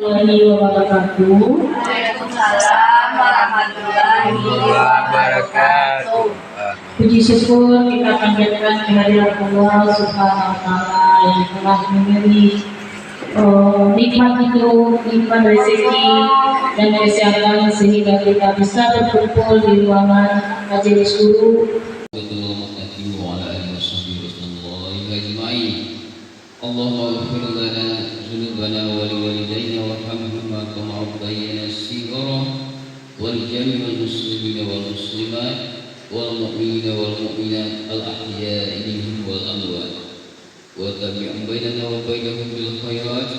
Warahmatullahi wabarakatuh. Waalaikumsalam warahmatullahi wabarakatuh. Puji syukur kita panjatkan kehadirat Allah Subhanahu wa Ta'ala yang telah memberi nikmat hidup, nikmat rezeki dan kesehatan sehingga kita bisa berkumpul di ruangan majelis guru. Allahumma ighfir lana dhunubana wa liwalidayna warhamhuma kama rabbayana shighara wal jami'il muslimina wal muslimat wal mu'minina wal mu'minat al ahya'i minhum wal amwat wa tabi'um bainana wa bainahum bil khairat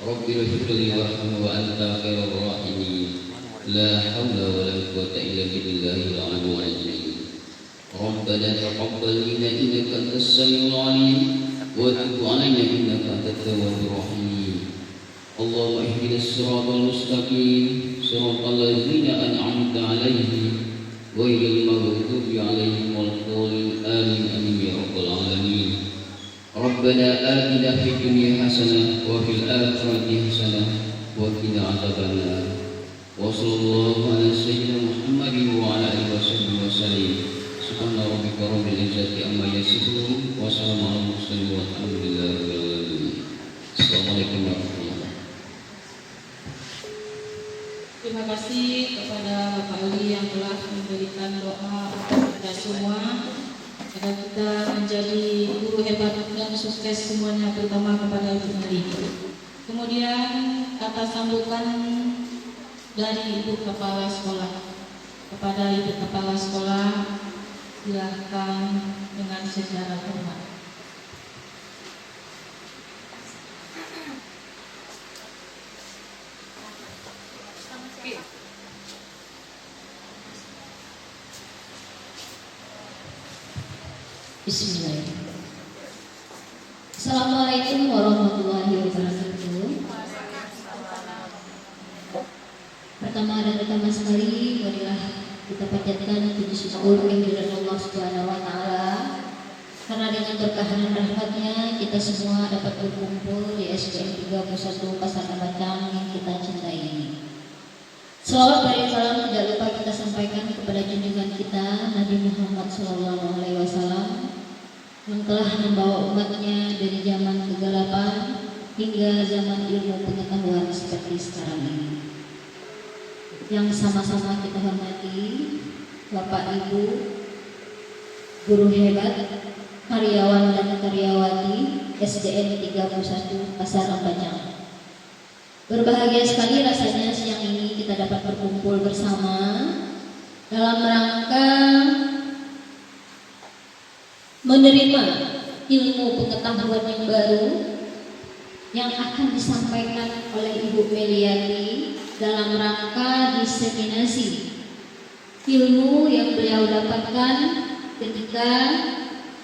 rabbi ighfir li warhamni wa anta khairur rahimin la hawla wa la quwwata illa billahil aliyyil azim. Rabbana taqabbal minna innaka antas samiul alim وتب علينا إنك أنت التواب الرحيم. اللهم اهدنا الصراط المستقيم صراط الذين أنعمت عليهم غير المغضوب عليهم ولا الضالين آمين آمين يا رب العالمين. ربنا آتنا في الدنيا حسنة وفي الآخرة حسنة وقنا عذاب النار. وصلى الله على سيدنا محمد وعلى آله وصحبه وسلم. Subhana rabbika rabbil izzati amma yasifun wa salamun alal mursalin walhamdulillahi rabbil alamin. Assalamualaikum warahmatullahi wabarakatuh. Terima kasih kepada Bapak Ali yang telah memberikan doa untuk kita semua agar kita menjadi guru hebat dan sukses semuanya, terutama kepada Ibu Ali. Kemudian kata sambutan dari Ibu Kepala Sekolah. Kepada Ibu Kepala Sekolah, silakan dengan secara hormat. Bismillahirrahmanirrahim. Assalamualaikum warahmatullahi wabarakatuh. Pertama dan utama sekali, marilah kita panjatkan puji syukur kehadirat Allah Subhanahu wa Ta'ala, karena dengan berkah dan rahmatnya kita semua dapat berkumpul di SDN 31 Pasar Batang yang kita cintai ini. Salawat dan salam tidak lupa kita sampaikan kepada junjungan kita Nabi Muhammad SAW yang telah membawa umatnya dari zaman kegelapan hingga zaman ilmu pengetahuan seperti sekarang ini. Yang sama-sama kita hormati Bapak Ibu, guru hebat, karyawan dan karyawati SDN 31 Pasar Batang. Berbahagia sekali rasanya siang ini kita dapat berkumpul bersama dalam rangka menerima ilmu pengetahuan yang baru yang akan disampaikan oleh Ibu Meliati dalam rangka diseminasi ilmu yang beliau dapatkan ketika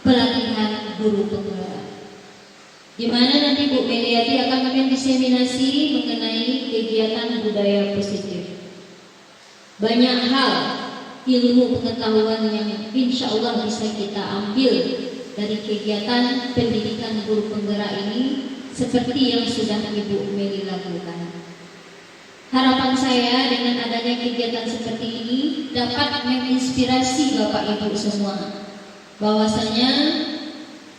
pelatihan guru penggerak, di mana nanti Bu Meliati akan mendiseminasi mengenai kegiatan budaya positif. Banyak hal ilmu pengetahuan yang insya Allah bisa kita ambil dari kegiatan pendidikan guru penggerak ini, seperti yang sudah Ibu Meli lakukan. Harapan saya dengan adanya kegiatan seperti ini dapat menginspirasi Bapak Ibu semua, bahwasanya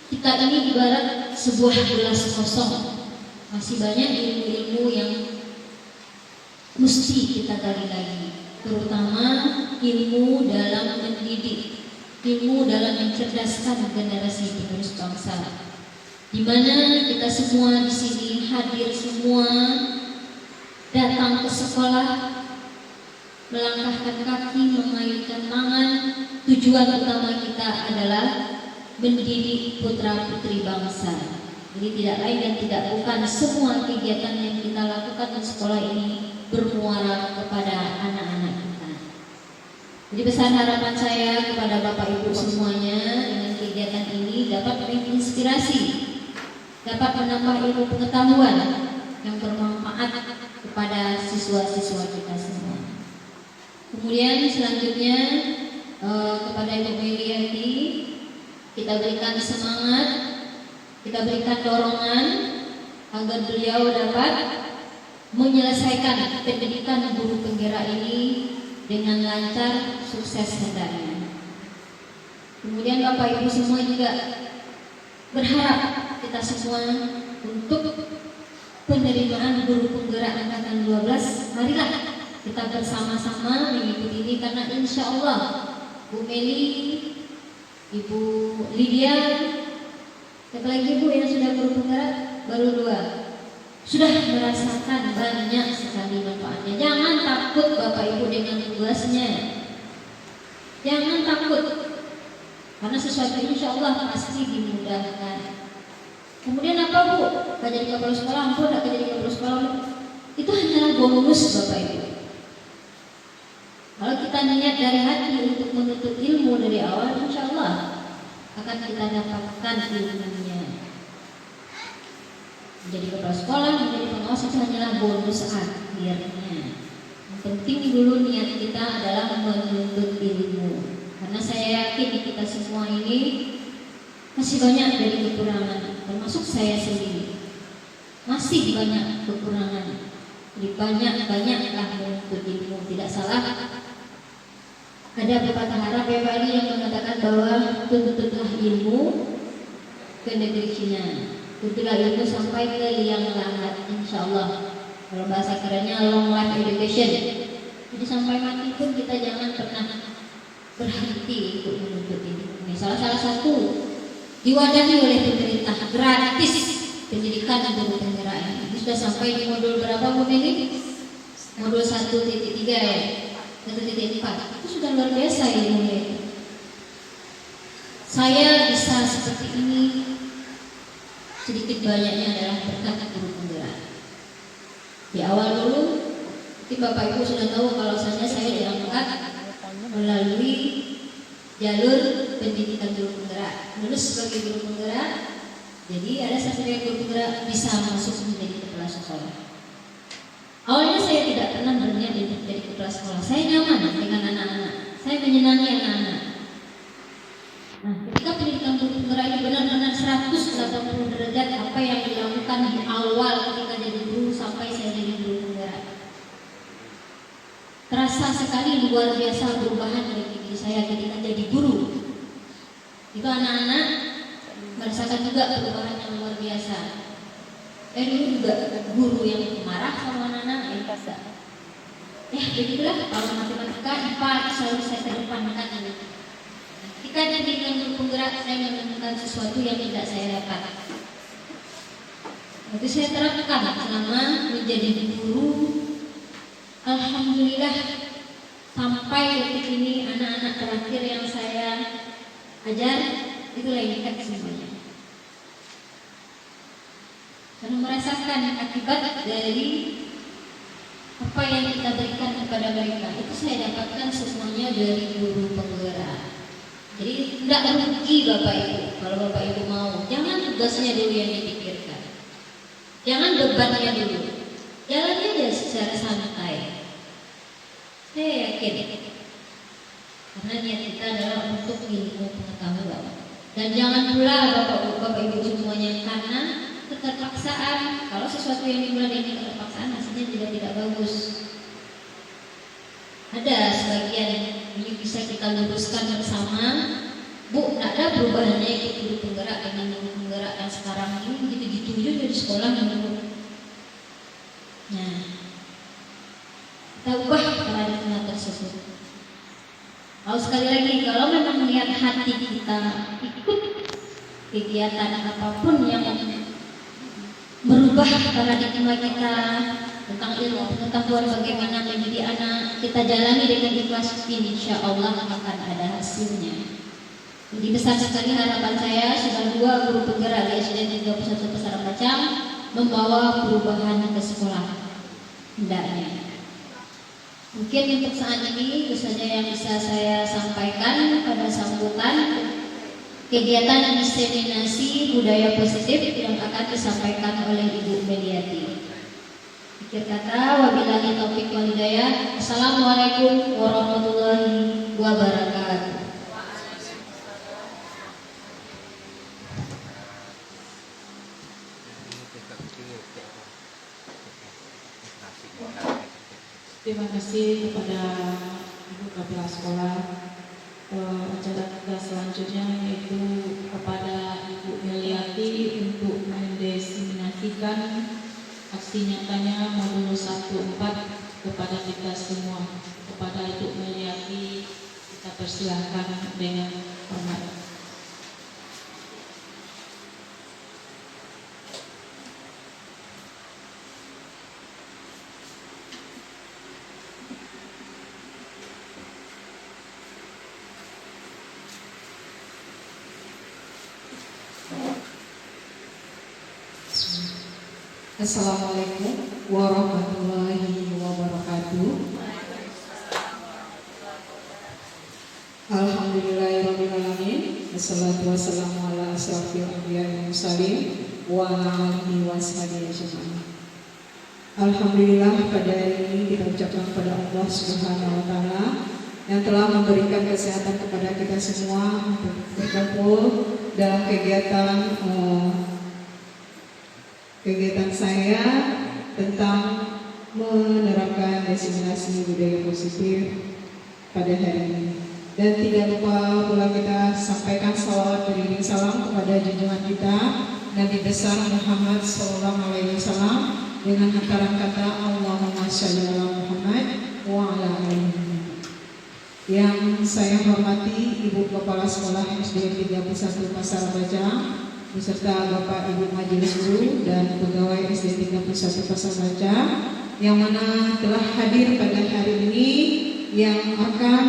kita ini ibarat sebuah gelas kosong, masih banyak ilmu-ilmu yang mesti kita gali lagi, terutama ilmu dalam mendidik, ilmu dalam mencerdaskan generasi penerus bangsa, di mana kita semua di sini hadir semua datang ke sekolah, melangkahkan kaki, mengayunkan tangan. Tujuan utama kita adalah mendidik putra putri bangsa. Jadi tidak lain dan tidak bukan, semua kegiatan yang kita lakukan di sekolah ini bermuara kepada anak-anak kita. Jadi besar harapan saya kepada Bapak Ibu semuanya, dengan kegiatan ini dapat menginspirasi, dapat menambah ilmu pengetahuan yang bermanfaat kepada siswa-siswa kita semua. Kemudian selanjutnya kepada Ibu Meliati kita berikan semangat, kita berikan dorongan agar beliau dapat menyelesaikan pendidikan guru penggerak ini dengan lancar, sukses hendaknya. Kemudian Bapak Ibu semua juga berharap kita semua untuk penerimaan guru penggerak angkatan 12, marilah kita bersama-sama mengikuti ini, karena insya Allah Bu Meli, Ibu Lydia, siapa lagi Bu yang sudah guru penggerak? Baru 2. Sudah merasakan banyak sekali manfaatnya. Jangan takut Bapak Ibu dengan tugasnya. Jangan takut, karena sesuatu insya Allah pasti dimudahkan. Kemudian apa Bu? Gak jadi kepala sekolah, ampun gak jadi kepala sekolah. Itu hanyalah bonus Bapak Ibu. Kalau kita niat dari hati untuk menuntut ilmu dari awal, insya Allah akan kita dapatkan ilmunya. Menjadi kepala sekolah, menjadi pengawas itu hanyalah bonus akhirnya. Yang penting dulu niat kita adalah menuntut ilmu. Karena saya yakin kita semua ini masih banyak dari kekurangan, termasuk saya sendiri. Masih banyak kekurangan. Jadi banyak-banyaklah menuntut ilmu. Tidak salah. Ada pepatah Arab ya Pak yang mengatakan bahwa tuntutlah ilmu ke negeri Cina. Tuntutlah ilmu sampai ke liang lahat, insya Allah. Kalau bahasa kerennya long life education. Jadi sampai mati pun kita jangan pernah berhenti untuk menuntut ilmu. Salah satu diwadahi oleh pemerintah gratis pendidikan guru penggerak ini. Sudah sampai di modul berapa Bu Meli? Modul 1.3 ya, 1.4. Itu sudah luar biasa ilmunya itu. Saya bisa seperti ini sedikit banyaknya adalah berkat guru penggerak. Di awal dulu, mungkin Bapak Ibu sudah tahu kalau saya diangkat melalui jalur pendidikan guru penggerak, lulus sebagai guru penggerak. Jadi ada sebagai guru penggerak bisa masuk menjadi kepala sekolah. Awalnya saya tidak pernah berniat untuk jadi kepala sekolah. Saya nyaman dengan anak-anak, saya menyenangi anak-anak. Nah, ketika pendidikan guru penggerak ini benar-benar 180 derajat apa yang dilakukan di awal ketika jadi guru sampai saya jadi guru penggerak. Terasa sekali luar biasa perubahan dari diri saya ketika jadi guru. Itu anak-anak merasakan juga perubahan yang luar biasa. Dulu juga guru yang marah sama anak-anak ya bisa. Begitulah kalau matematika IPA selalu saya kedepankan ini. Ketika jadi guru penggerak saya menemukan sesuatu yang tidak saya dapat. Itu saya terapkan selama menjadi guru. Alhamdulillah sampai detik ini anak-anak terakhir yang saya ajar itu lengket semuanya. Karena merasakan akibat dari apa yang kita berikan kepada mereka itu saya dapatkan semuanya dari guru penggerak. Jadi tidak rugi Bapak Ibu kalau Bapak Ibu mau. Jangan tugasnya dulu yang dipikirkan, jangan bebannya dulu, jalannya aja secara santai. Saya yakin karena niat kita adalah untuk ilmu pengetahuan. Dan jangan pula Bapak Ibu semuanya karena keterpaksaan. Kalau sesuatu yang dimulai dengan keterpaksaan hasilnya juga tidak bagus. Ada sebagian ini bisa kita luruskan bersama. Bu, tidak ada perubahannya ikut guru penggerak dengan guru penggerak yang sekarang ini gitu-gitu aja di sekolah menurut. Nah, kita ubah paradigma tersebut. Kalau sekali lagi, kalau memang melihat hati kita ikut kegiatan apapun yang merubah paradigma kita tentang ilmu pengetahuan bagaimana menjadi anak, kita jalani dengan ikhlas, insya Allah akan ada hasilnya. Jadi besar sekali harapan saya sudah 2 guru penggerak di SD 31 Pesara Pacang membawa perubahan ke sekolah hendaknya. Mungkin untuk saat ini itu saja yang bisa saya sampaikan pada sambutan kegiatan diseminasi budaya positif yang akan disampaikan oleh Ibu Meliati. Akhir kata, wabillahi taufiq wal hidayah. Assalamualaikum warahmatullahi wabarakatuh. kasih kepada Ibu Kepala Sekolah. Acara kita selanjutnya yaitu kepada Ibu Meliati untuk mendiseminasikan aksi nyatanya modul 14 kepada kita semua. Kepada Ibu Meliati kita persilahkan dengan hormat. Assalamualaikum warahmatullahi wabarakatuh. Alhamdulillahirrahmanirrahim. Wassalatu wassalamu ala asrafil anbiya wal mursalin wa ala alihi washabihi ajmain. Alhamdulillah, pada hari ini kita ucapkan kepada Allah Subhanahu wa taala yang telah memberikan kesehatan kepada kita semua untuk berkumpul dalam kegiatan saya tentang menerapkan diseminasi budaya positif pada hari ini. Dan tidak lupa pula kita sampaikan salawat beriring salam kepada junjungan kita Nabi besar Muhammad SAW dengan hantaran kata Allahumma shalli ala Muhammad wa ala ali Muhammad. Yang saya hormati Ibu Kepala Sekolah SD 31 Pasar Baja beserta Bapak Ibu Majelis Guru dan pegawai SD 31 Pasar Baja yang mana telah hadir pada hari ini yang akan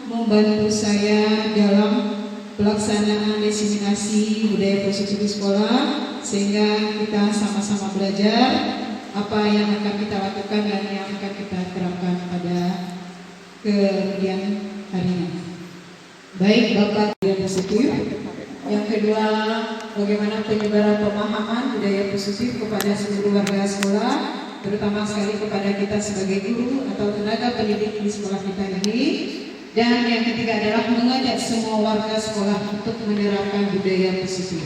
membantu saya dalam pelaksanaan diseminasi budaya positif di sekolah, sehingga kita sama-sama belajar apa yang akan kita lakukan dan yang akan kita terapkan pada kemudian harinya. Baik Bapak budaya positif. Yang kedua, bagaimana penyebaran pemahaman budaya positif kepada seluruh warga sekolah, terutama sekali kepada kita sebagai guru atau tenaga pendidik di sekolah kita ini. Dan yang ketiga adalah mengajak semua warga sekolah untuk menerapkan budaya positif.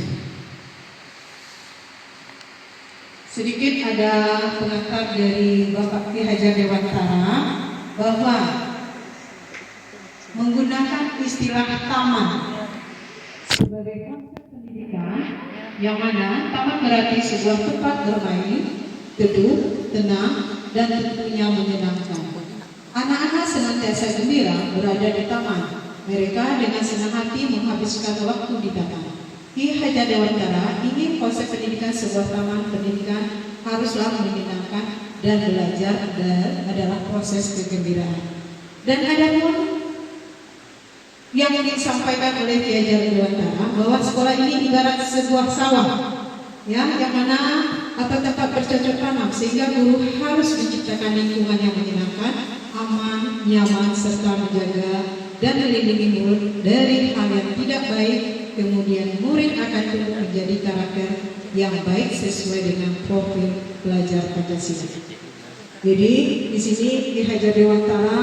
Sedikit ada pengantar dari Bapak Ki Hajar Dewantara bahwa menggunakan istilah taman sebagai konsep pendidikan, yang mana taman berarti sebuah tempat bermain, teduh, tenang, dan tentunya menyenangkan. Anak-anak senantiasa gembira berada di taman. Mereka dengan senang hati menghabiskan waktu di taman. Ki Hajar Dewantara ingin konsep pendidikan sebuah taman pendidikan haruslah menyenangkan dan belajar adalah proses kegembiraan. Dan ada pun yang disampaikan oleh Ki Hajar Dewantara bahwa sekolah ini ibarat sebuah sawah, ya, yang mana atau tempat bercocok tanam, sehingga guru harus menciptakan lingkungan yang menyenangkan, aman, nyaman, serta menjaga dan melindungi murid dari hal yang tidak baik. Kemudian murid akan tumbuh menjadi karakter yang baik sesuai dengan profil pelajar Pancasila. Jadi di sini Ki Hajar Dewantara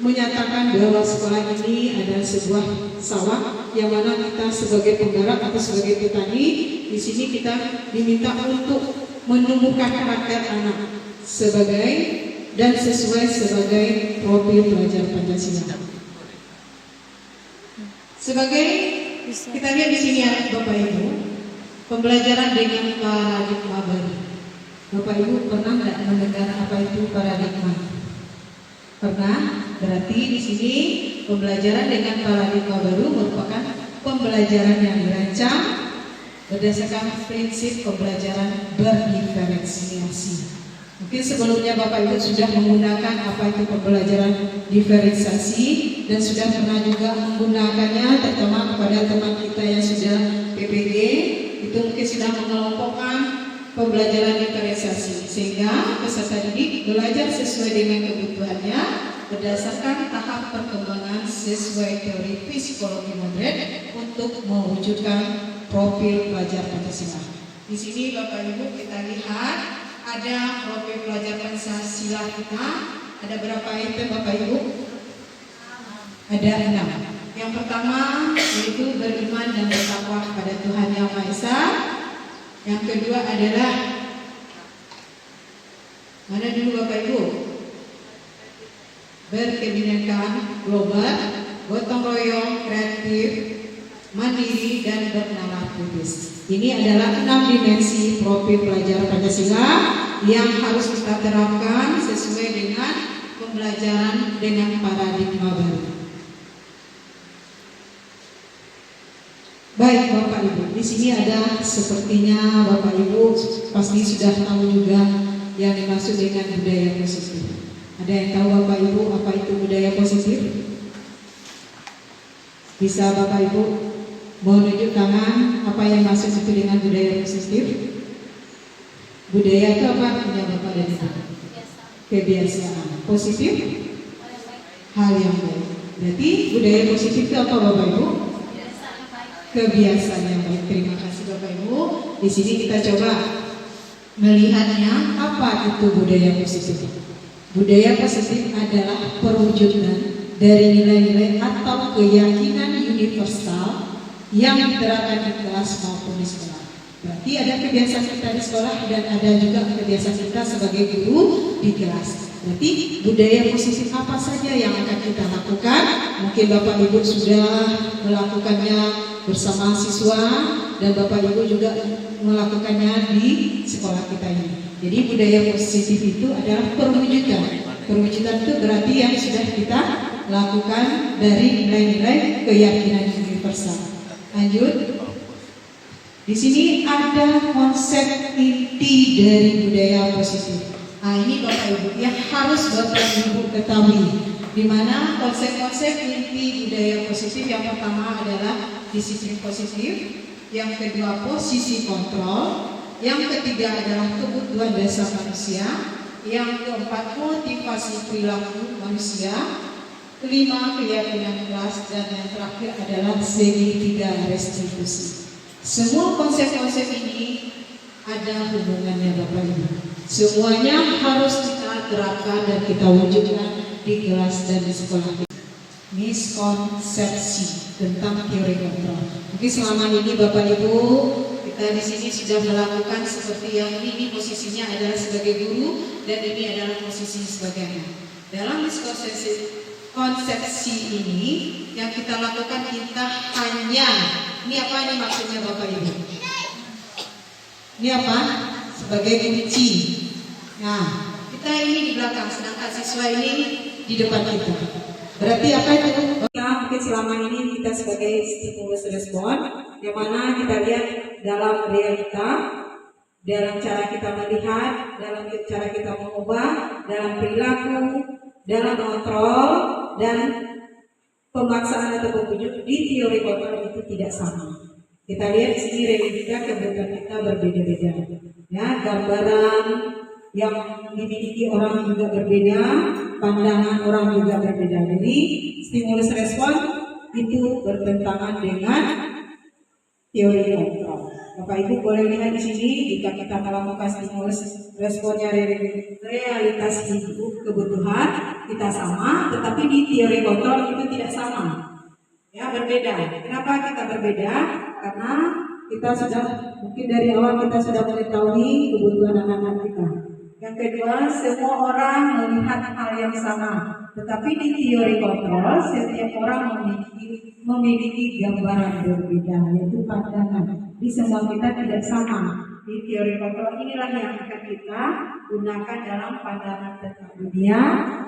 menyatakan bahwa sekolah ini adalah sebuah sawah yang mana kita sebagai penggarap atau sebagai petani di sini kita diminta untuk menumbuhkan karakter anak sebagai dan sesuai sebagai profil pelajar Pancasila. Sebagai kita lihat di sini ya Bapak Ibu, pembelajaran dengan paradigma baru. Bapak Ibu pernah nggak mendengar apa itu paradigma? Pernah? Berarti di sini pembelajaran dengan paradigma baru merupakan pembelajaran yang dirancang berdasarkan prinsip pembelajaran berdiferensiasi. Mungkin sebelumnya Bapak Ibu sudah menggunakan apa itu pembelajaran diferensiasi dan sudah pernah juga menggunakannya, terutama kepada teman kita yang sudah PPG, itu mungkin sudah mengelompokkan pembelajaran diferensiasi sehingga peserta didik belajar sesuai dengan kebutuhannya berdasarkan tahap perkembangan sesuai teori psikologi modern untuk mewujudkan profil pelajar Pancasila. Di sini Bapak Ibu kita lihat ada profil pelajar Pancasila kita. Ada berapa item Bapak Ibu? Ada 6. Yang pertama yaitu beriman dan bertakwa kepada Tuhan Yang Maha Esa. Yang kedua adalah mana dulu Bapak Ibu? berkebinekaan global, gotong royong, kreatif, mandiri, dan bernalar kritis. Ini adalah 6 dimensi profil pelajar Pancasila yang harus kita terapkan sesuai dengan pembelajaran dengan paradigma baru. Baik Bapak Ibu, di sini ada sepertinya Bapak Ibu pasti sudah tahu juga yang dimaksud dengan budaya positif. Ada yang tahu Bapak Ibu apa itu budaya positif? Bisa Bapak Ibu menunjuk tangan apa yang maksud itu dengan budaya positif? Budaya itu apa artinya Bapak dan Ibu? Kebiasaan. Positif? Hal yang baik. Berarti budaya positif itu apa Bapak Ibu? Kebiasaan yang baik. Terima kasih Bapak Ibu. Di sini kita coba melihatnya apa itu budaya positif. Budaya positif adalah perwujudan dari nilai-nilai atau keyakinan universal yang diterapkan di kelas maupun di sekolah. Berarti ada kebiasaan kita di sekolah dan ada juga kebiasaan kita sebagai guru di kelas. Berarti budaya positif apa saja yang akan kita lakukan? Mungkin Bapak Ibu sudah melakukannya bersama siswa dan Bapak Ibu juga melakukannya di sekolah kita ini. Jadi budaya positif itu adalah perwujudan. Perwujudan itu berarti yang sudah kita lakukan dari nilai-nilai keyakinan universal. Lanjut. Di sini ada konsep inti dari budaya positif. Nah, ini Bapak Ibu yang harus Bapak Ibu ketahui. Di mana konsep-konsep inti budaya positif yang pertama adalah disiplin positif, yang kedua posisi kontrol, yang ketiga adalah kebutuhan dasar manusia, yang keempat motivasi perilaku manusia, kelima keyakinan kelas, dan yang terakhir adalah segitiga restitusi. Semua konsep-konsep ini ada hubungannya Bapak Ibu. Semuanya harus kita terapkan dan kita wujudkan di kelas dan di sekolah kita. Miskonsepsi tentang teori kontrol. Mungkin selama ini Bapak Ibu kita di sini sudah melakukan seperti yang ini posisinya adalah sebagai guru dan ini adalah posisi sebagai anak. Dalam konsepsi ini yang kita lakukan kita hanya ini apa ini maksudnya Bapak Ibu? Ini apa? Sebagai kunci. Nah, kita ini di belakang sedangkan siswa ini di depan kita. Berarti apa itu? Mungkin selama ini kita sebagai stimulus respon, yang mana kita lihat dalam realita, dalam cara kita melihat, dalam cara kita mengubah, dalam perilaku, dalam kontrol dan pemaksaan atau petunjuk di teori kontrol itu tidak sama. Kita lihat di sini realita kebutuhan kita berbeda-beda. Ya, gambaran yang dimiliki orang juga berbeda, pandangan orang juga berbeda. Jadi stimulus respon itu bertentangan dengan teori kontrol. Bapak Ibu boleh lihat di sini jika kita melakukan stimulus responnya realitas hidup kebutuhan kita sama, tetapi di teori kontrol itu tidak sama. Ya, berbeda. Kenapa kita berbeda? Karena kita sudah mungkin dari awal kita sudah mengetahui kebutuhan anak-anak kita. Yang kedua, semua orang melihat hal yang sama, tetapi di teori kontrol setiap orang memiliki gambaran berbeda, yaitu pandangan. Di semua kita tidak sama. Di teori kontrol inilah yang akan kita gunakan dalam pandangan tentang dunia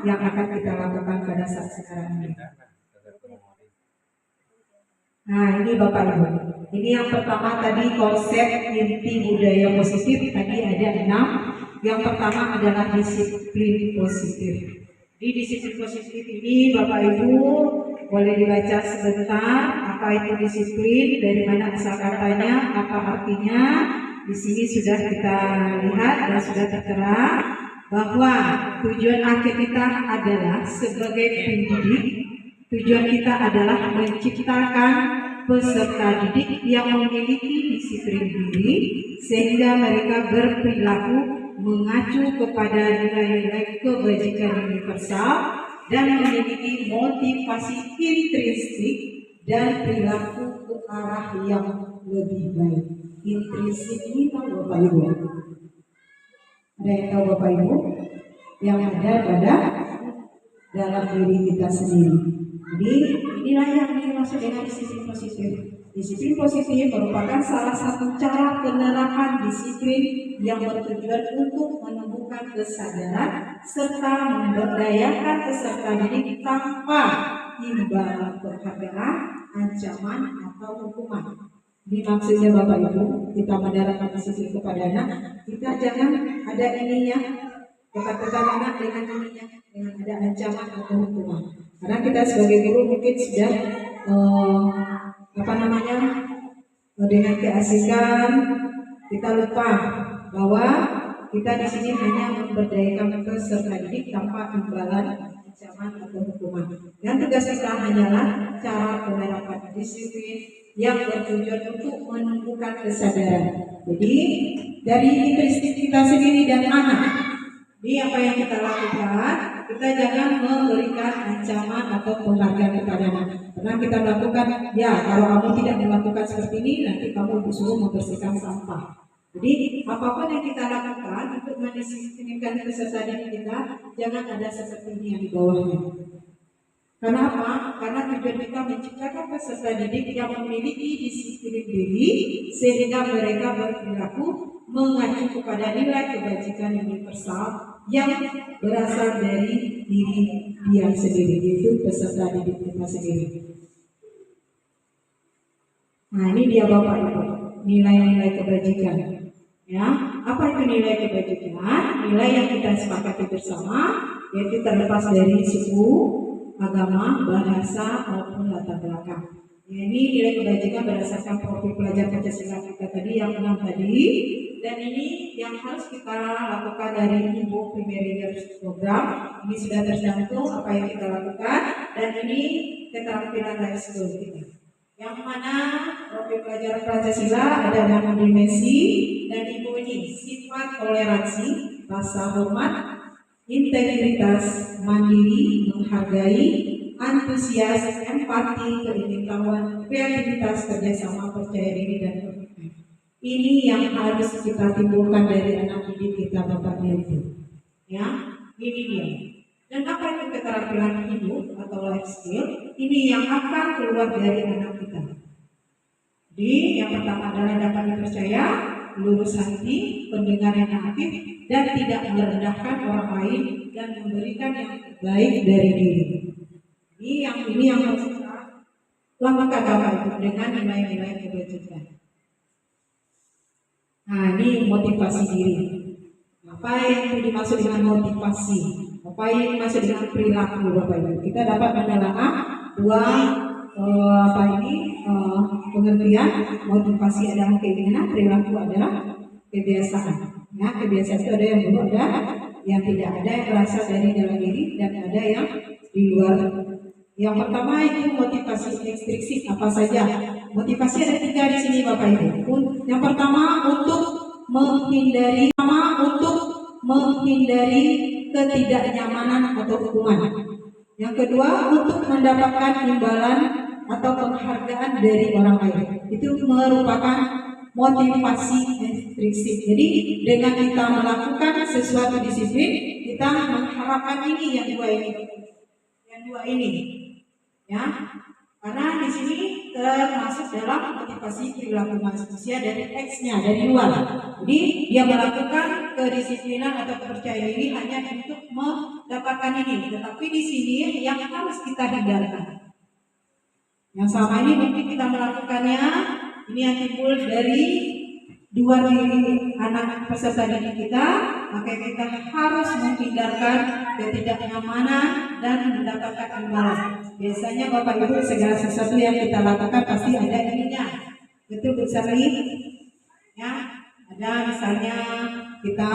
yang akan kita lakukan pada saat sekarang ini. Nah, ini Bapak Ibu. Ini yang pertama tadi konsep inti budaya positif tadi ada 6. Yang pertama adalah disiplin positif. Di disiplin positif ini Bapak Ibu boleh dibaca sebentar apa itu disiplin, dari mana asal katanya, apa artinya. Di sini sudah kita lihat dan sudah tertera bahwa tujuan akhir kita adalah sebagai pendidik. Tujuan kita adalah menciptakan peserta didik yang memiliki disiplin diri sehingga mereka berperilaku mengacu kepada nilai-nilai kebajikan universal dan memiliki motivasi intrinsik dan perilaku ke arah yang lebih baik. Intrinsik ini tahu Bapak Ibu? Ada yang tahu Bapak Ibu? Yang ada pada dalam diri kita sendiri. Jadi inilah yang dimaksud dengan disiplin positif. Disiplin positif merupakan salah satu cara penerapan disiplin yang bertujuan untuk menumbuhkan kesadaran serta memberdayakan peserta didik tanpa imbalan penghargaan, ancaman atau hukuman. Ini maksudnya Bapak Ibu, kita menerapkan disiplin kepada anak, kita jangan ada ininya, kata-kata anak dengan ininya, dengan ada ancaman atau hukuman. Karena kita sebagai guru mungkin sudah dengan keasikan kita lupa bahwa kita di sini hanya memberdayakan peserta didik tanpa imbalan, ancaman atau hukuman. Dan tugas kita hanyalah cara penerapan disiplin yang bertujuan untuk menumbuhkan kesadaran. Jadi dari intrinsiknya kita sendiri dan anak, ini apa yang kita lakukan, kita jangan memberikan ancaman atau penghargaan kepada anak. Karena kita melakukan, ya kalau kamu tidak melakukan seperti ini, nanti kamu disuruh membersihkan sampah. Jadi apapun yang kita lakukan untuk mendisiplinkan peserta didik kita, jangan ada seperti ini yang di bawahnya. Karena apa? Karena tujuan kita menciptakan peserta didik yang memiliki disiplin diri sehingga mereka berperilaku mengacu kepada nilai kebajikan universal yang berasal dari diri dia sendiri, yaitu peserta didik kita sendiri. Nah, ini dia Bapak Ibu, nilai-nilai kebajikan. Ya, apa itu nilai kebajikan? Nilai yang kita sepakati bersama, yaitu terlepas dari suku, agama, bahasa maupun latar belakang. Ya, ini nilai kebajikan berdasarkan profil pelajar Pancasila kita tadi yang 6 tadi, dan ini yang harus kita lakukan dari Ibu Primary Leaders Program. Ini sudah tercantum apa yang kita lakukan, dan ini keterampilan life skill kita. Yang mana profil pelajar Pancasila ada 6 dimensi, dan Ibu ini sifat toleransi, rasa hormat, integritas, mandiri, menghargai, antusias, empati, keinginawan, kreativitas, kerjasama, percaya diri, dan komitmen. Ini yang harus kita timbulkan dari anak didik kita Bapak Ibu. Ya, ini dia. Dan apa itu keterampilan hidup atau life skill? Ini yang akan keluar dari anak kita. Jadi yang pertama adalah dapat dipercaya, lurus hati, pendengar yang aktif, dan tidak merendahkan orang lain dan memberikan yang baik dari diri. Ini yang harus kita lakukan Bapak Ibu dengan nilai-nilai kebajikan. Nah, ini motivasi diri. Apa yang dimaksud dengan motivasi? Apa yang dimaksud dengan perilaku Bapak Ibu? Kita dapat menelaah dua pengertian. Motivasi adalah keinginan, perilaku adalah kebiasaan. Ya, kebiasaan itu ada yang dulu, ada yang tidak, ada yang berasal dari dalam diri dan ada yang di luar. Yang pertama itu motivasi ekstrinsik. Apa saja? Motivasi ada 3 di sini Bapak Ibu. Yang pertama untuk menghindari ketidaknyamanan atau hukuman. Yang kedua untuk mendapatkan imbalan atau penghargaan dari orang lain. Itu merupakan motivasi ekstrinsik. Jadi dengan kita melakukan sesuatu disiplin, kita mengharapkan ini yang dua ini, ya. Karena di sini termasuk dalam motivasi perilaku manusia dari X-nya, dari luar. Jadi dia melakukan kedisiplinan atau kepercayaan diri hanya untuk mendapatkan ini. Tetapi di sini yang harus kita hindarkan. Yang selama ini mungkin kita melakukannya, ini yang timbul dari luar diri anak peserta didik kita, maka kita harus menghindarkan ketidaknyamanan dan mendapatkan imbalan. Biasanya Bapak Ibu segala sesuatu yang kita lakukan pasti ada ininya, betul Bu Sari? Ya, ada misalnya kita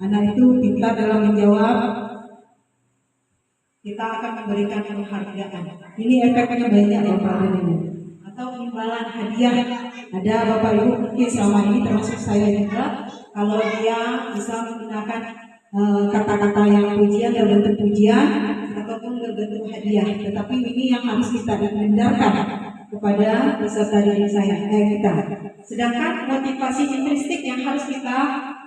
anak itu pintar dalam menjawab, kita akan memberikan penghargaan. Ini efeknya banyak Bapak Ibu. Atau imbalan hadiah. Ada Bapak Ibu mungkin selama ini termasuk saya juga, kalau dia bisa menggunakan kata-kata yang pujian berbentuk pujian ataupun berbentuk hadiah. Tetapi ini yang harus kita hindarkan kepada peserta didik kita. Sedangkan motivasi intrinsik yang harus kita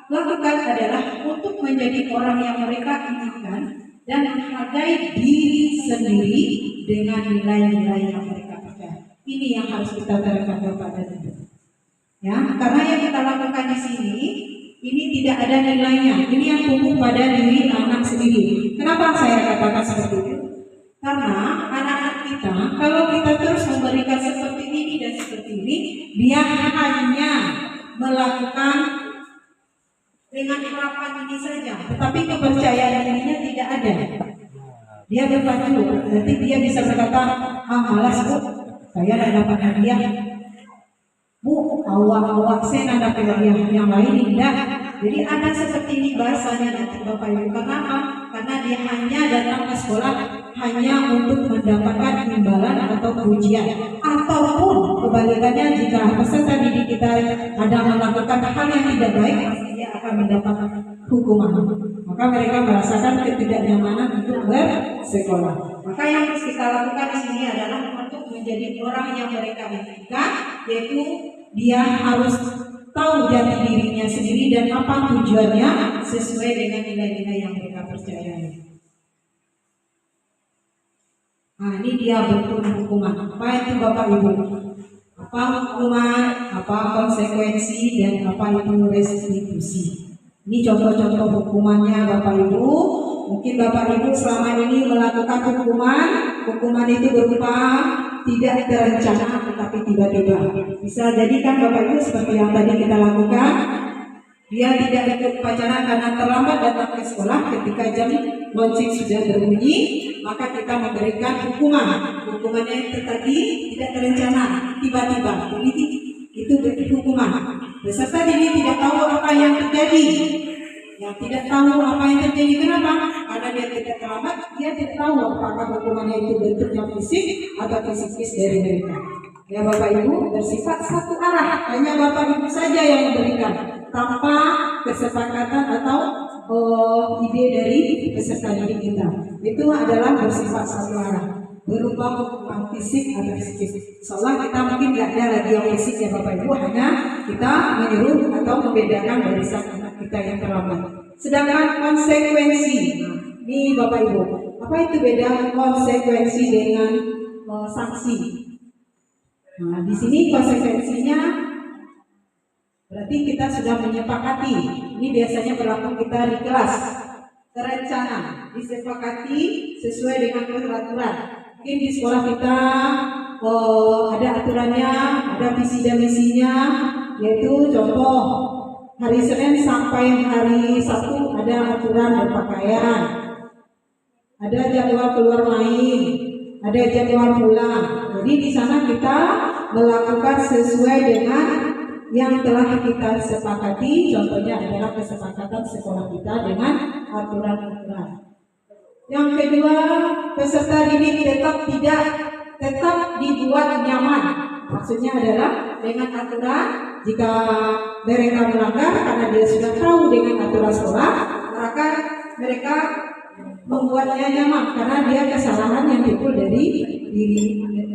lakukan adalah untuk menjadi orang yang mereka inginkan dan menghargai diri sendiri dengan nilai-nilai yang mereka percaya. Ini yang harus kita terapkan Bapak dan Ibu. Ya, karena yang kita lakukan di sini ini tidak ada nilainya. Ini yang tumbuh pada diri anak sendiri. Kenapa saya katakan seperti itu? Karena anak-anak kita, kalau kita terus memberikan seperti ini dan seperti ini, dia hanya melakukan dengan harapan ini saja, tetapi kepercayaan dirinya tidak ada. Dia berpacu, nanti dia bisa berkata, malas Bu, saya tidak dapat hadiah. Bu, awak saya tidak dapat hadiah yang lain tidak. Jadi ada seperti ini bahasanya nanti Bapak Ibu. Kenapa? Karena dia hanya datang ke sekolah hanya untuk mendapatkan imbalan atau pujian, ataupun kebalikannya jika peserta didik kita ada melakukan hal yang tidak baik, pasti dia akan mendapatkan hukuman. Maka mereka merasakan ketidaknyamanan untuk bersekolah. Maka yang harus kita lakukan di sini adalah untuk menjadi orang yang mereka inginkan, yaitu dia harus tahu jati dirinya sendiri dan apa tujuannya sesuai dengan nilai-nilai yang mereka percayai. Nah, ini dia bentuk hukuman. Apa itu Bapak Ibu? Apa hukuman, apa konsekuensi, dan apa itu restitusi. Ini contoh-contoh hukumannya Bapak Ibu. Mungkin Bapak Ibu selama ini melakukan hukuman itu berupa tidak terencana tetapi tiba-tiba. Bisa jadikan Bapak Ibu seperti yang tadi kita lakukan. Dia tidak ikut upacara karena terlambat datang ke sekolah. Ketika jam lonceng sudah berbunyi, maka kita memberikan hukuman. Hukumannya itu tadi tidak terencana, tiba-tiba. Jadi itu berarti hukuman. Peserta didik tidak tahu apa yang terjadi. Yang tidak tahu apa yang terjadi, kenapa? Karena dia tidak terlambat, dia tidak tahu apakah hukumannya itu bentuknya fisik atau psikis dari mereka. Ya Bapak Ibu, bersifat satu arah, hanya Bapak Ibu saja yang memberikan, tanpa kesepakatan atau ide dari peserta didik kita. Itu adalah bersifat satu arah, berupa hukuman fisik atau psikis. Soalnya kita mungkin tidak ada lagi yang fisik ya Bapak Ibu, hanya kita menyuruh atau membedakan barisan anak kita yang terlambat. Sedangkan konsekuensi, ini Bapak Ibu, apa itu beda konsekuensi dengan sanksi? Nah, di sini konsekuensinya berarti kita sudah menyepakati. Ini biasanya berlaku kita di kelas. Terencana, disepakati sesuai dengan peraturan. Mungkin di sekolah kita ada aturannya, ada visi dan misinya, yaitu contoh hari Senin sampai hari Sabtu ada aturan berpakaian, ada jadwal keluar main, ada jadwal pulang. Jadi di sana kita melakukan sesuai dengan yang telah kita sepakati. Contohnya adalah kesepakatan sekolah kita dengan aturan-aturan. Yang kedua, peserta didik tetap dibuat nyaman. Maksudnya adalah dengan aturan. Jika mereka melanggar karena dia sudah tahu dengan aturan sekolah, maka mereka membuatnya nyaman karena dia kesalahan yang timbul dari diri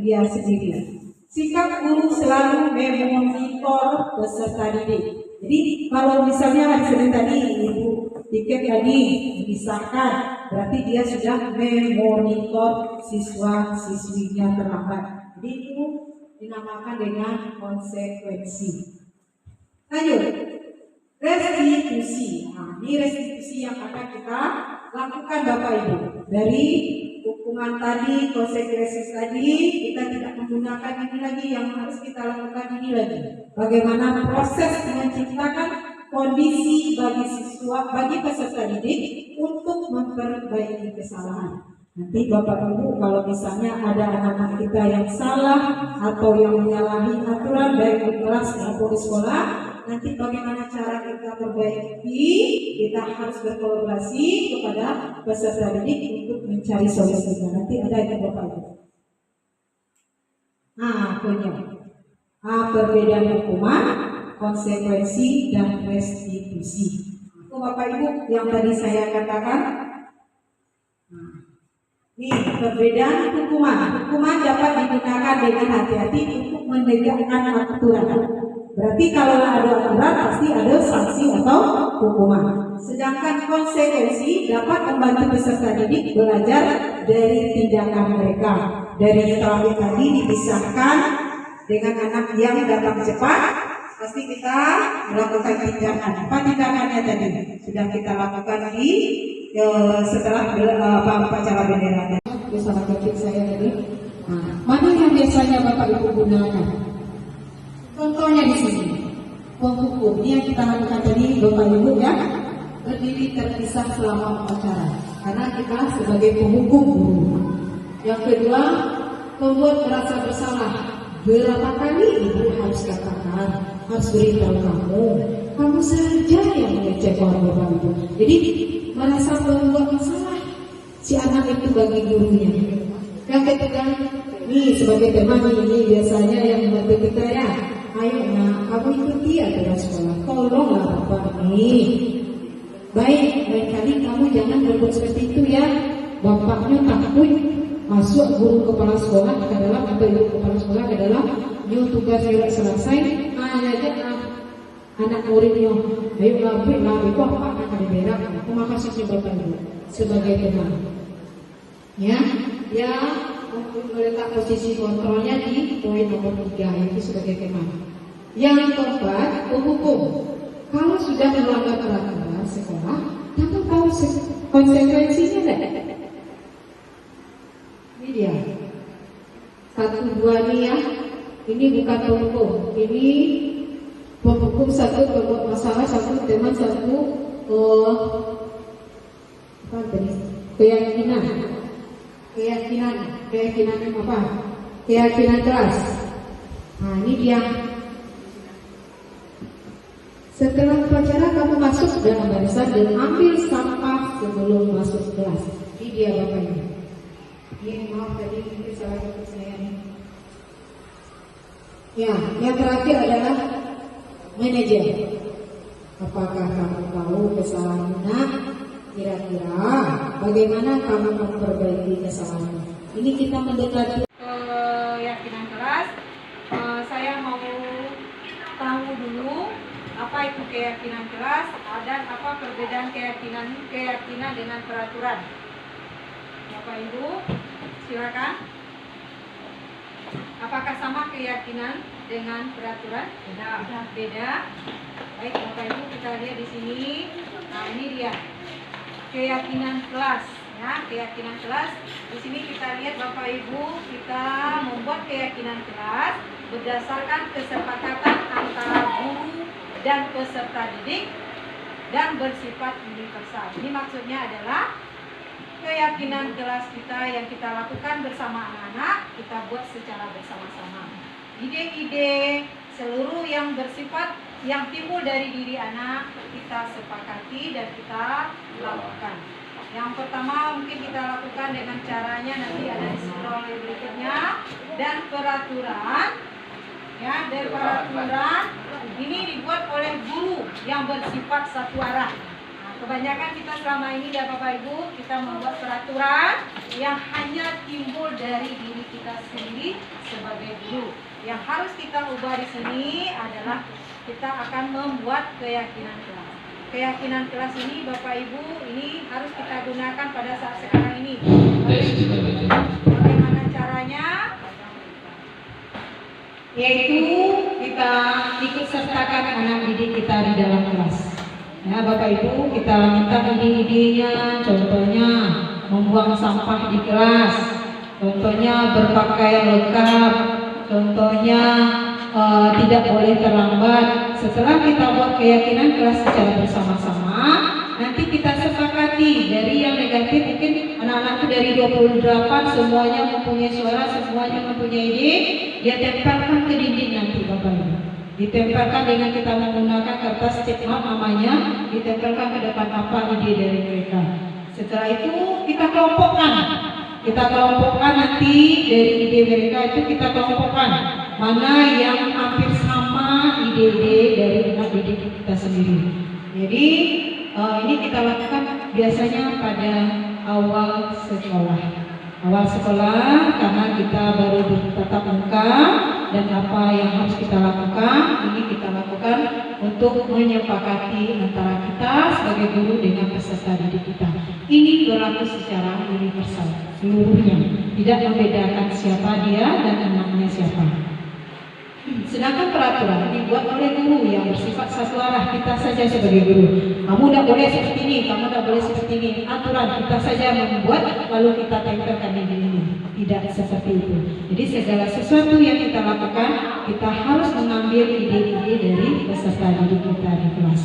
dia sendiri. Sikap guru selalu memonitor peserta didik. Jadi kalau misalnya hari Senin tadi Ibu tiket tadi dipisahkan, berarti dia sudah memonitor siswa-siswinya terlambat. Jadi itu dinamakan dengan konsekuensi. Lanjut, restitusi. Nah, ini restitusi yang akan kita lakukan Bapak Ibu. Dari hukuman tadi, konsekuensi tadi, kita tidak menggunakan ini lagi. Yang harus kita lakukan ini lagi. Bagaimana proses menciptakan kondisi bagi siswa, bagi peserta didik untuk memperbaiki kesalahan. Nanti Bapak Ibu kalau misalnya ada anak-anak kita yang salah atau yang menyalahi aturan baik di kelas maupun di sekolah, nanti bagaimana cara kita perbaiki? Kita harus berkolaborasi kepada peserta didik untuk mencari solusinya. Nanti ada itu Bapak Ibu. Nah, punya perbedaan hukuman, konsekuensi dan restitusi. Itu Bapak Ibu yang tadi saya katakan. Ini perbedaan hukuman. Hukuman dapat digunakan dengan hati-hati untuk menegakkan aturan. Berarti kalau ada aturan pasti ada sanksi atau hukuman. Sedangkan konsekuensi dapat membantu peserta didik belajar dari tindakan mereka. Dari terawih tadi dipisahkan dengan anak yang datang cepat, pasti kita melakukan tindakan. Apa tindakannya tadi? Sudah kita lakukan di setelah upacara bendera. Bersama kakek saya tadi. Mana yang biasanya Bapak Ibu gunakan? Contohnya di sini, penghukum. Ini yang kita lakukan tadi Bapak Ibu ya, berdiri terpisah selama upacara. Karena kita sebagai penghukum guru. Yang kedua, membuat merasa bersalah. Berapa kali Ibu harus katakan, harus beritahu kamu saja yang mengecewakan Bapak Ibu. Jadi merasa membuat masalah si anak itu bagi gurunya. Yang ketiga, nih sebagai teman ini biasanya yang membantu kita ya. Ayo nak, kamu ikuti aturan sekolah. Tolonglah Bapak nih. Baik, lain kali kamu jangan berbuat seperti itu ya. Bapaknya takut masuk guru kepala sekolah ke dalam atau ibu kepala sekolah ke dalam. New tugas tidak selesai. Aja anak muridnya. Ayo lapik kok apa akan diberak. Terima kasih Bapak Ibu sebagai teman. Ya, untuk meletak posisi kontrolnya di poin nomor 3 yaitu sebagai teman. Yang keempat, penghukum. Kalau sudah melanggar peraturan sekolah, kamu tahu konsekuensinya enggak? Ini dia. 1, 2 nih ya. Ini bukan penghukum. Ini penghukum satu pembuat masalah, satu teman, satu keyakinan apa? Keyakinan kelas. Nah ini dia. Setelah upacara kamu masuk dalam barisan dan ambil sampah sebelum masuk kelas. Ini dia Bapak Ibu. Ini maaf tadi mungkin salah satu saya nih. Ya, yang terakhir adalah manajer. Apakah kamu tahu kesalahan nak? Kira-kira bagaimana kamu memperbaiki kesalahan? Ini kita mendekati keyakinan kelas. Saya mau tahu dulu apa itu keyakinan kelas dan apa perbedaan keyakinan dengan peraturan. Bapak Ibu, silakan. Apakah sama keyakinan dengan peraturan? Beda. Baik, Bapak Ibu kita lihat di sini. Nah ini dia. Keyakinan kelas, ya keyakinan kelas. Di sini kita lihat Bapak Ibu, kita membuat keyakinan kelas berdasarkan kesepakatan antara guru dan peserta didik dan bersifat universal. Ini maksudnya adalah keyakinan kelas kita yang kita lakukan bersama anak-anak, kita buat secara bersama-sama. Ide-ide seluruh yang bersifat yang timbul dari diri anak kita sepakati dan kita lakukan. Yang pertama mungkin kita lakukan dengan caranya nanti ada di scroll berikutnya, dan peraturan ya, dan peraturan ini dibuat oleh guru yang bersifat satu arah. Nah, kebanyakan kita selama ini ya Bapak Ibu, kita membuat peraturan yang hanya timbul dari diri kita sendiri sebagai guru. Yang harus kita ubah di sini adalah kita akan membuat keyakinan kelas. Keyakinan kelas ini Bapak Ibu, ini harus kita gunakan pada saat sekarang ini. Bagaimana caranya? Yaitu kita ikut sertakan anak didik kita di dalam kelas. Ya Bapak Ibu, kita minta ide-idenya, contohnya membuang sampah di kelas, contohnya berpakaian lengkap, contohnya tidak boleh terlambat. Setelah kita buat keyakinan kelas secara bersama-sama, nanti kita sepakati dari yang negatif, mungkin anak-anak itu dari 28 semuanya mempunyai suara, semuanya mempunyai ide, dia tempelkan ke dinding nanti Bapak Ibu. Ditempelkan dengan kita menggunakan kertas stigma namanya, ditempelkan ke depan apa ide dari mereka. Setelah itu kita kelompokkan. Nanti dari ide mereka itu kita kelompokkan mana yang hampir sama ide-ide dari anak didik kita sendiri. Jadi ini kita lakukan biasanya pada awal sekolah. Awal sekolah karena kita baru bertatap muka dan apa yang harus kita lakukan ini kita lakukan untuk menyepakati antara kita sebagai guru dengan peserta didik kita. Ini berlaku secara universal seluruhnya, tidak membedakan siapa dia dan anaknya siapa. Sedangkan peraturan dibuat oleh guru yang bersifat satu arah, kita saja sebagai guru. Kamu tidak boleh seperti ini, kamu tidak boleh seperti ini. Aturan kita saja membuat lalu kita tempelkan di ini. Tidak seperti itu. Jadi segala sesuatu yang kita lakukan, kita harus mengambil ide-ide dari peserta didik kita di kelas.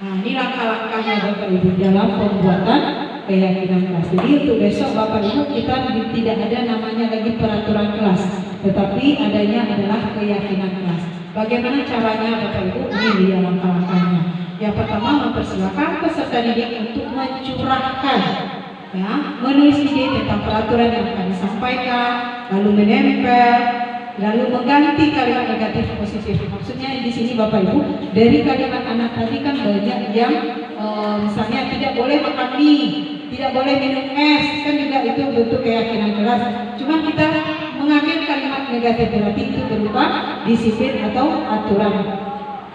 Nah, ini langkah-langkahnya Bapak Ibu dalam pembuatan keyakinan kelas. Jadi untuk besok Bapak Ibu kita tidak ada namanya lagi peraturan kelas, tetapi adanya adalah keyakinan kelas. Bagaimana caranya Bapak Ibu? Ini dia langkah-langkahnya. Yang pertama, mempersilahkan peserta didik untuk mencurahkan, ya, menulis ide tentang peraturan yang akan disampaikan, lalu menempel, lalu mengganti kalimat negatif positif. Maksudnya di sini Bapak Ibu, dari kalimat anak tadi kan banyak yang misalnya tidak boleh makan mie, tidak boleh minum es, kan juga itu bentuk keyakinan kelas. Cuma kita mengambil kalimat negatif berarti itu berupa disiplin atau aturan.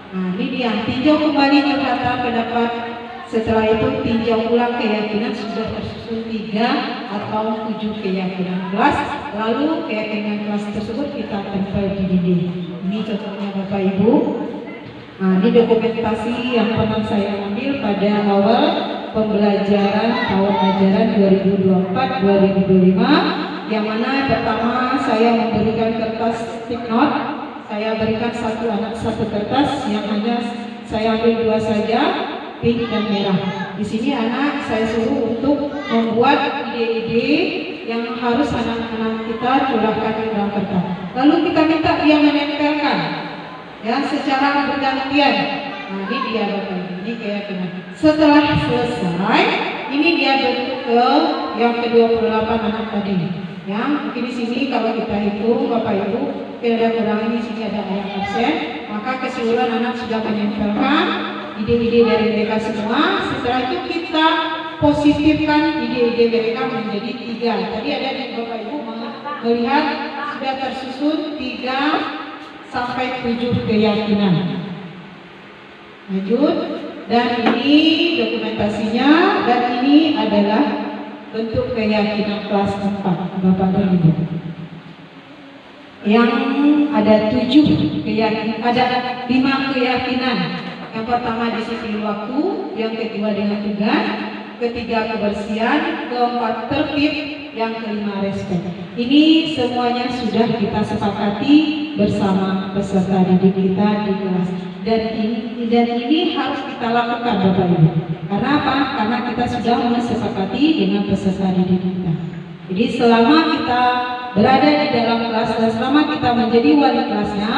Nah, ini dia, tinjau kembali curhatan pendapat. Setelah itu tinjau ulang keyakinan, sudah tersusun 3 atau 7 keyakinan kelas. Lalu keyakinan kelas tersebut kita tempel di dinding. Ini contohnya Bapak Ibu. Nah, ini dokumentasi yang pernah saya ambil pada awal pembelajaran tahun ajaran 2024-2025, yang mana pertama saya memberikan kertas stick note. Saya berikan satu anak satu kertas yang hanya saya ambil 2 saja, pink dan merah. Di sini anak saya suruh untuk membuat ide-ide yang harus anak-anak kita curahkan di dalam kertas. Lalu kita minta dia menempelkan, ya, secara bergantian. Nah, ini dia Bapak Ibu, ini keyakinan. Setelah selesai, ini dia bentuk ke yang ke-28 anak tadi. Ya, mungkin di sini kalau kita hitung Bapak Ibu, tidak ada kurang, ini sini ada ayat absen, maka keseluruhan anak sudah menempelkan ide-ide dari mereka semua. Setelah itu kita positifkan ide-ide mereka menjadi 3. Tadi ada di Bapak Ibu melihat sudah tersusun 3 sampai 7 keyakinan. Lanjut, dan ini dokumentasinya, dan ini adalah bentuk keyakinan kelas 4 Bapak dan Ibu. Yang ada 7 keyakinan, ada 5 keyakinan. Yang pertama disiplin waktu, yang kedua dengan tugas, ketiga kebersihan, keempat tertib, yang kelima respect. Ini semuanya sudah kita sepakati bersama peserta didik kita di kelas. Dan ini harus kita lakukan Bapak Ibu. Karena apa? Karena kita sudah mensepakati dengan peserta didik kita. Jadi selama kita berada di dalam kelas dan selama kita menjadi wali kelasnya,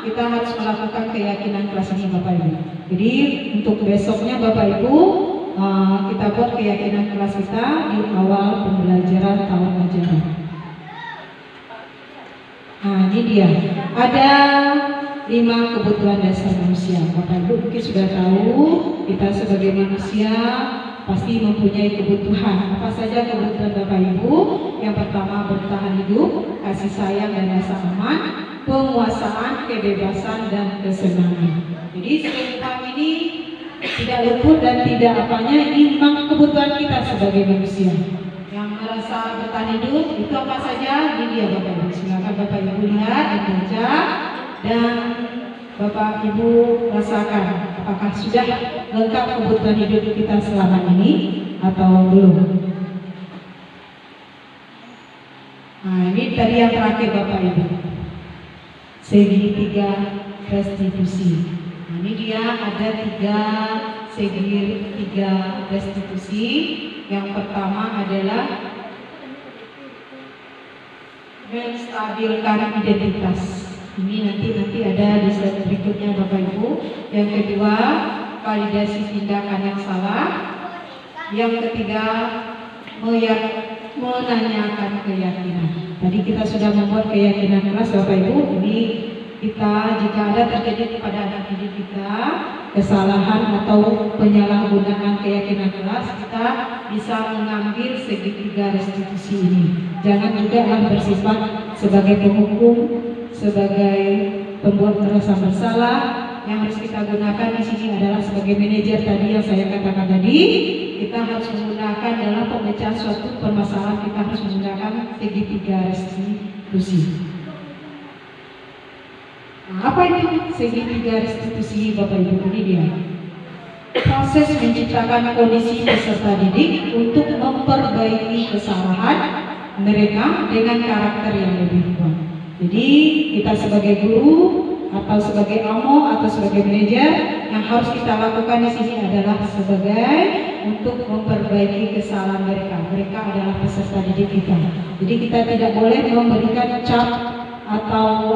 kita harus melakukan keyakinan kelas ini Bapak Ibu. Jadi untuk besoknya Bapak Ibu, kita buat keyakinan kelas kita di awal pembelajaran tahun ajaran. Nah, ini dia. Ada 5 kebutuhan dasar manusia. Bapak Ibu mungkin sudah tahu, kita sebagai manusia pasti mempunyai kebutuhan. Apa saja kebutuhan Bapak Ibu? Yang pertama bertahan hidup, kasih sayang dan rasa aman, penguasaan, kebebasan dan kesenangan. Jadi semua ini tidak luput dan tidak apanya, ini memang kebutuhan kita sebagai manusia. Yang merasa bertahan hidup itu apa saja? Ini dia Bapak Ibu. Silakan Bapak Ibu lihat, dibaca, dan Bapak Ibu rasakan apakah sudah lengkap kebutuhan hidup kita selama ini atau belum. Nah, ini tadi yang terakhir Bapak Ibu, segitiga restitusi. Nah, ini dia ada 3 segitiga restitusi. Yang pertama adalah menstabilkan identitas. Ini nanti ada di slide berikutnya Bapak Ibu. Yang kedua, validasi tindakan yang salah. Yang ketiga, menanyakan keyakinan. Tadi kita sudah membuat keyakinan kelas Bapak Ibu. Ini kita jika ada terjadi kepada anak didik kita kesalahan atau penyalahgunaan keyakinan kelas, kita bisa mengambil segitiga restitusi ini. Jangan juga bersifat sebagai penghukum, sebagai pembuat merasa bersalah. Yang harus kita gunakan di sini adalah sebagai manajer tadi yang saya katakan tadi. Kita harus menggunakan dalam pemecahan suatu permasalahan, kita harus menggunakan segitiga restitusi. Nah, apa itu segitiga restitusi Bapak Ibu? Ini dia. Proses menciptakan kondisi peserta didik untuk memperbaiki kesalahan mereka dengan karakter yang lebih kuat. Jadi kita sebagai guru atau sebagai AMO atau sebagai manajer yang harus kita lakukan di sini adalah sebagai untuk memperbaiki kesalahan mereka. Mereka adalah peserta didik kita. Jadi kita tidak boleh memberikan cap atau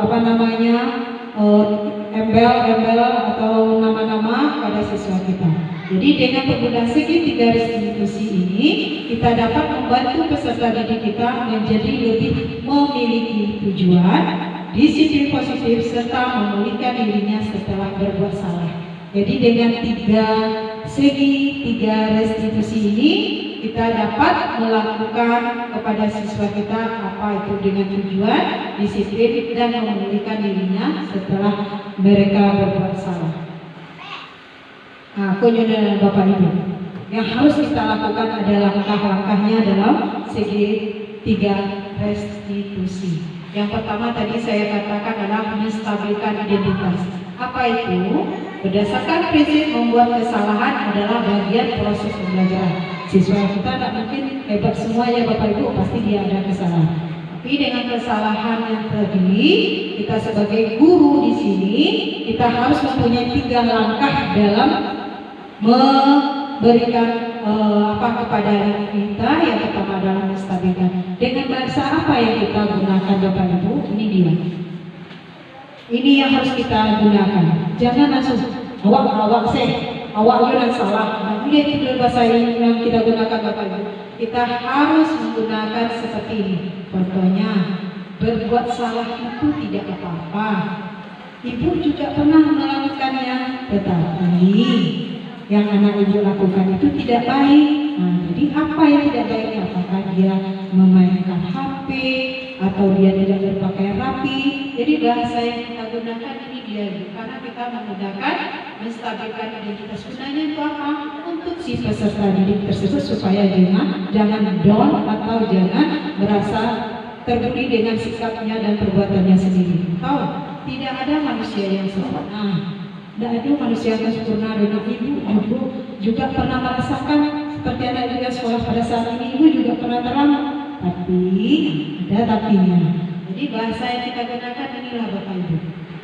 embel-embel atau nama-nama pada siswa kita. Jadi dengan penggunaan segitiga restitusi ini kita dapat membantu peserta didik kita menjadi lebih memiliki tujuan, disiplin positif serta memulihkan dirinya setelah berbuat salah. Jadi dengan tiga restitusi ini kita dapat melakukan kepada siswa kita apa itu dengan tujuan, disiplin dan memulihkan dirinya setelah mereka berbuat salah. Nah, kunjungan Bapak Ibu, yang harus kita lakukan adalah langkah-langkahnya dalam segitiga restitusi. Yang pertama tadi saya katakan adalah menstabilkan identitas. Apa itu? Berdasarkan prinsip membuat kesalahan adalah bagian proses pembelajaran. Siswa kita tidak mungkin hebat semuanya Bapak Ibu, pasti dia ada kesalahan. Tapi dengan kesalahan yang tadi, kita sebagai guru di sini kita harus mempunyai 3 langkah dalam memberikan kepada anak kita. Yang pertama adalah menstabilkan. Dengan bahasa apa yang kita gunakan Bapak Ibu? Ini dia. Ini yang harus kita gunakan. Jangan langsung awak yang salah. Nah, ini itu bahasa yang kita gunakan Bapak Ibu. Kita harus menggunakan seperti ini. Contohnya, berbuat salah itu tidak apa-apa. Ibu juga pernah melakukannya, tetapi yang anak ibu lakukan itu tidak baik. Nah, jadi apa yang tidak baiknya? Apakah dia memainkan HP atau dia tidak berpakaian rapi? Jadi bahasa yang kita gunakan ini dia, karena kita menggunakan menstabilkan identitas. Gunanya itu apa? Untuk si peserta didik tersebut supaya jangan down atau jangan merasa terbuli dengan sikapnya dan perbuatannya sendiri. Tahu? Tidak ada manusia yang sempurna. Tidak ada manusia yang sempurna. Dan ibu juga pernah merasakan seperti anak juga sekolah pada saat ini. Ibu juga pernah terlambat. Tapi ada tapinya. Jadi bahasa yang kita gunakan inilah Bapak Ibu,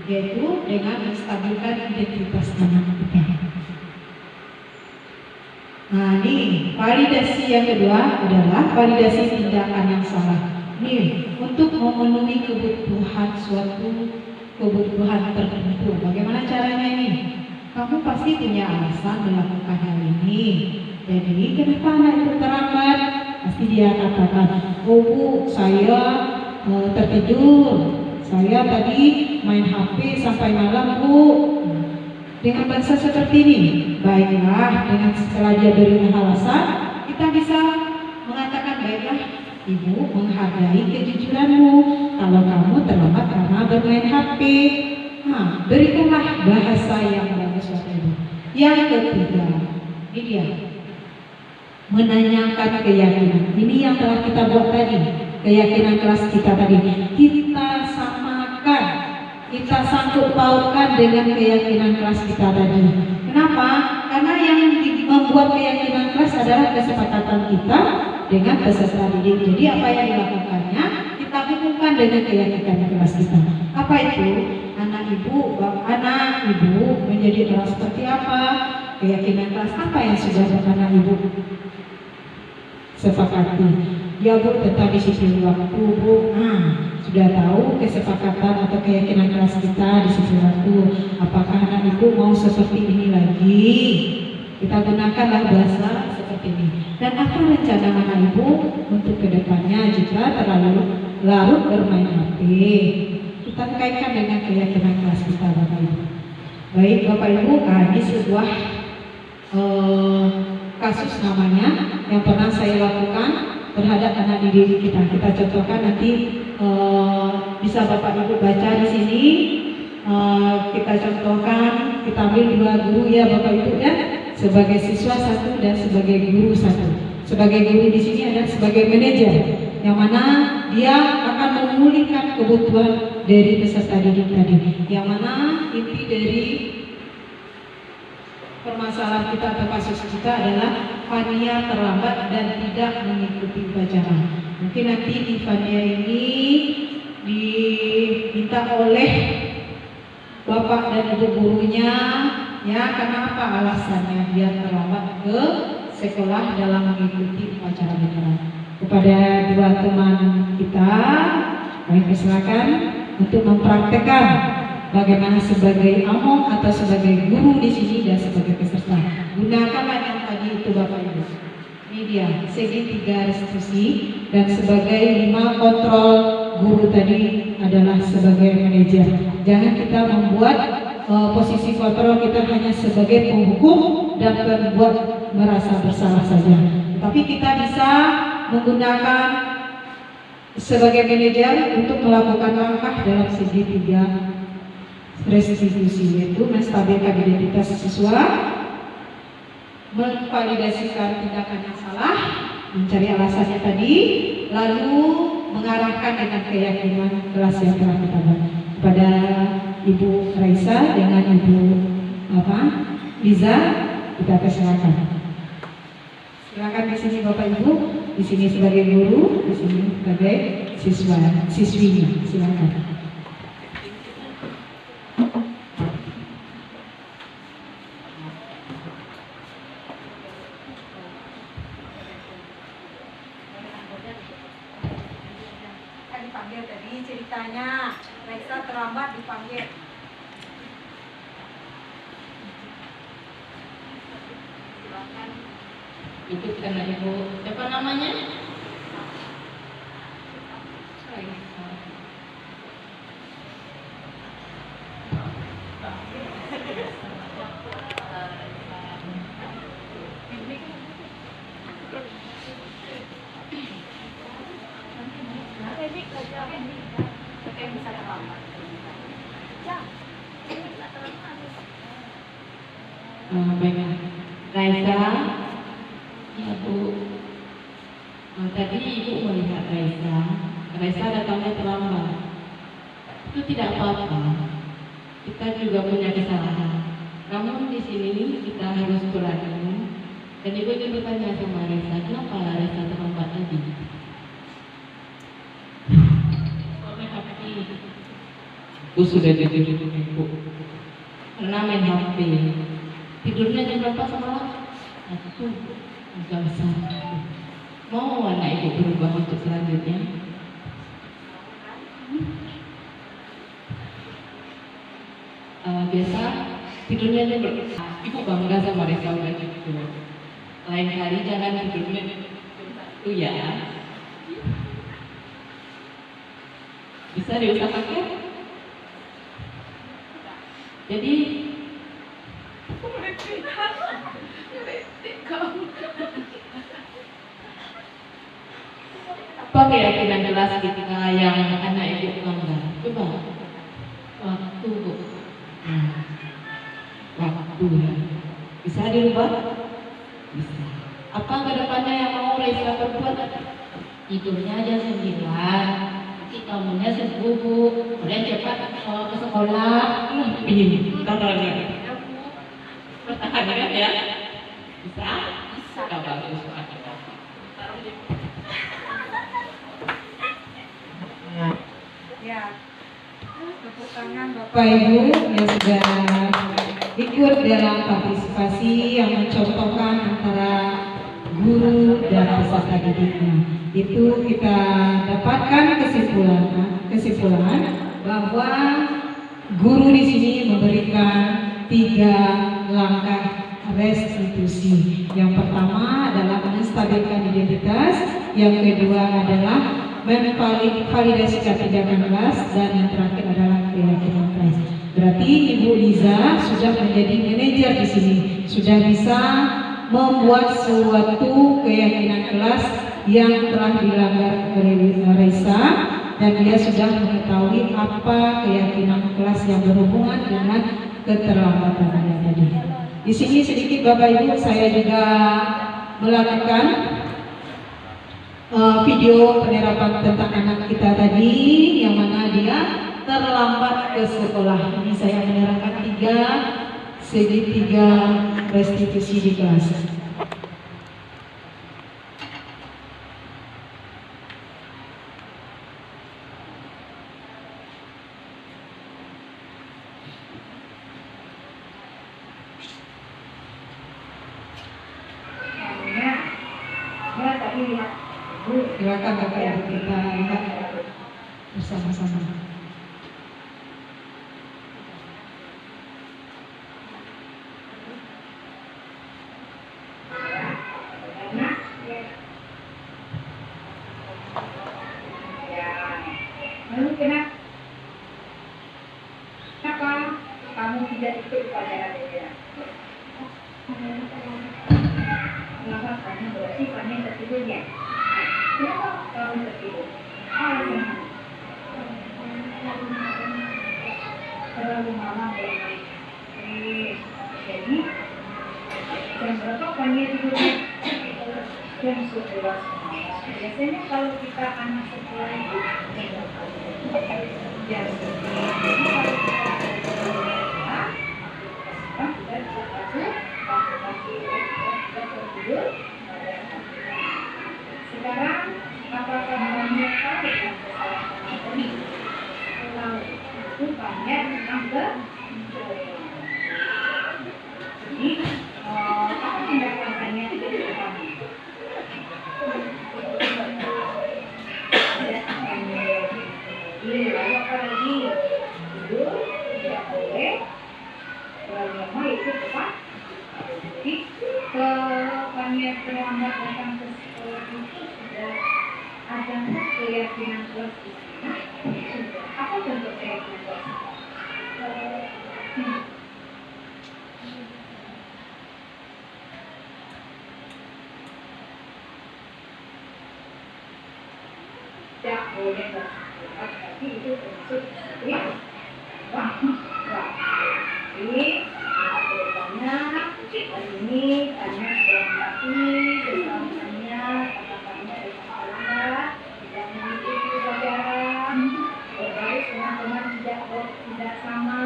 yaitu dengan menstabilkan identitas anak kita. Nah ini validasi yang kedua adalah validasi tindakan yang salah. Ini untuk memenuhi kebutuhan tertentu. Bagaimana caranya ini? Kamu pasti punya alasan melakukan hal ini. Jadi kenapa anak itu terlambat? Pasti dia katakan, oh Bu, saya tertidur. Saya tadi main HP sampai malam Bu. Dengan bahasa seperti ini, baiklah. Dengan setelah dia beri alasan, kita bisa mengatakan baiklah. Ibu menghargai kejujuranmu. Kalau kamu terlambat karena bermain HP, nah, berikanlah bahasa yang bagus Bapak Ibu. Yang ketiga, ini dia, menanyakan keyakinan. Ini yang telah kita buat tadi, keyakinan kelas kita tadi. Kita samakan, kita sangkut pautkan dengan keyakinan kelas kita tadi. Kenapa? Karena yang membuat keyakinan kelas adalah kesepakatan kita dengan peserta didik. Jadi apa yang dilakukannya kita hubungkan dengan keyakinan kelas kita. Apa itu? Anak ibu menjadi kelas seperti apa? Keyakinan kelas apa yang sudah anak ibu sepakati? Ya Bu, tentang disiplin waktu Bu. Sudah tahu kesepakatan atau keyakinan kelas kita disiplin waktu. Apakah anak ibu mau seperti ini lagi? Kita gunakanlah bahasa seperti ini. Dan apa rencana anak ibu untuk kedepannya jika terlalu larut bermain HP? kita kaitkan dengan keyakinan kelas kita Bapak Ibu. Baik Bapak Ibu, ini sebuah kasus namanya yang pernah saya lakukan terhadap anak didik kita. Kita contohkan nanti bisa Bapak Ibu baca di sini. Kita contohkan, kita ambil 2 guru ya Bapak Ibu ya, sebagai siswa 1 dan sebagai guru 1. Sebagai guru di sini ada sebagai manajer, yang mana dia akan memulihkan kebutuhan dari peserta didik tadi. Yang mana inti dari permasalahan kita atau kasus kita adalah Fania terlambat dan tidak mengikuti upacara. Mungkin nanti di Fania ini diminta oleh Bapak dan Ibu gurunya, ya karena apa alasannya dia terlambat ke sekolah dalam mengikuti upacara bendera. Kepada 2 teman kita, kami persilakan untuk mempraktekkan bagaimana sebagai among atau sebagai guru di sini dan sebagai peserta. Gunakanlah yang tadi itu Bapak Ibu. Ini dia segi 3 restitusi, dan sebagai 5 kontrol guru tadi adalah sebagai manajer. Jangan kita membuat posisi kontrol kita hanya sebagai penghukum dan membuat merasa bersalah saja. Tapi kita bisa menggunakan sebagai manajer untuk melakukan langkah dalam segi 3 restitusi, yaitu menstabilkan identitas siswa, memvalidasikan tindakan yang salah, mencari alasannya tadi, lalu mengarahkan dengan keyakinan kelas yang telah kita buat. Kepada Ibu Raisa dengan Ibu Liza, kita persilakan. Silakan di sini Bapak Ibu, di sini sebagai guru, di sini sebagai siswinya. Silakan. Dipanggil tadi ceritanya Raisa terlambat dipanggil. Silakan. Ikut karena Ibu, siapa namanya? Baiklah, Raisa, ya Bu. Tadi Ibu melihat Raisa datangnya terlambat. Itu tidak apa-apa. Kita juga punya kesalahan. Namun di sini kita harus kurangi. Dan Ibu ingin bertanya sama Raisa, kenapa Raisa terlambat tadi? Aku sudah tidur Ibu karena main HP. Tidurnya jam berapa semalam? 1 jam besar. Mau anak Ibu berubah untuk selanjutnya? Biasa tidurnya jam berapa? Ibu bangga sama Raisa udah gitu. Lain kali jangan tidurnya jam 1 ya. Bisa diusahakan? Jadi apa keyakinan jelas kita yang anak Ibu langgar? Coba waktu Bu. Waktu ya. Bisa dirubah? Bisa. Apa kedepannya yang mau Raisa perbuat? Tidurnya aja 9. Kamunya sembuh Bu, kemudian cepat ke sekolah. Tantangan pertahankan ya. Bisa? Bisa. Bagus. Ya, tepuk tangan Bapak Ibu yang sudah ikut dalam partisipasi yang mencontohkan antara guru dan peserta didiknya. Itu kita dapatkan kesimpulan bahwa guru di sini memberikan 3 langkah restitusi. Yang pertama adalah menstabilkan identitas, yang kedua adalah memvalidasikan tindakan kelas, dan yang terakhir adalah keyakinan kelas. Berarti Ibu Liza sudah menjadi manajer di sini, sudah bisa membuat suatu keyakinan kelas yang telah dilanggar oleh Raisa, dan dia sudah mengetahui apa keyakinan kelas yang berhubungan dengan keterlambatannya tadi. Di sini sedikit Bapak Ibu saya juga melakukan video penerapan tentang anak kita tadi yang mana dia terlambat ke sekolah. Ini saya menerangkan tiga restitusi di kelas. Silakan Bapak Ibu kita lihat bersama-sama. Lalu kenapa kamu tidak ikut upacara bendera? Kenapa kamu berarti kamu tertidurnya? Kenapa kamu tertidur? Alasannya terlalu malam bermain. Jadi jam berapa kamu tidurnya? Jam 11 malam. Biasanya kalau kita anak sekolah itu jam 11. Sekarang apakah kamu tahu yang kesalahan ini? Kalau itu banyak tentang jadi apa tindakan tanya itu kamu? Lalu apa lagi? Tidur tidak boleh. Terlalu lama itu tepat. Jadi kami terlambat datang ke sekolah itu sudah ada keyakinan kelas di sana. Apa contoh keyakinan kelas? Tidak boleh bersekolah, tapi itu termasuk wah. Ini banyak. Hari ini tanya sedang mati, bersama-samanya kata-katanya bersalah, tidak mengikuti pelajaran, berbaris teman-teman tidak sama,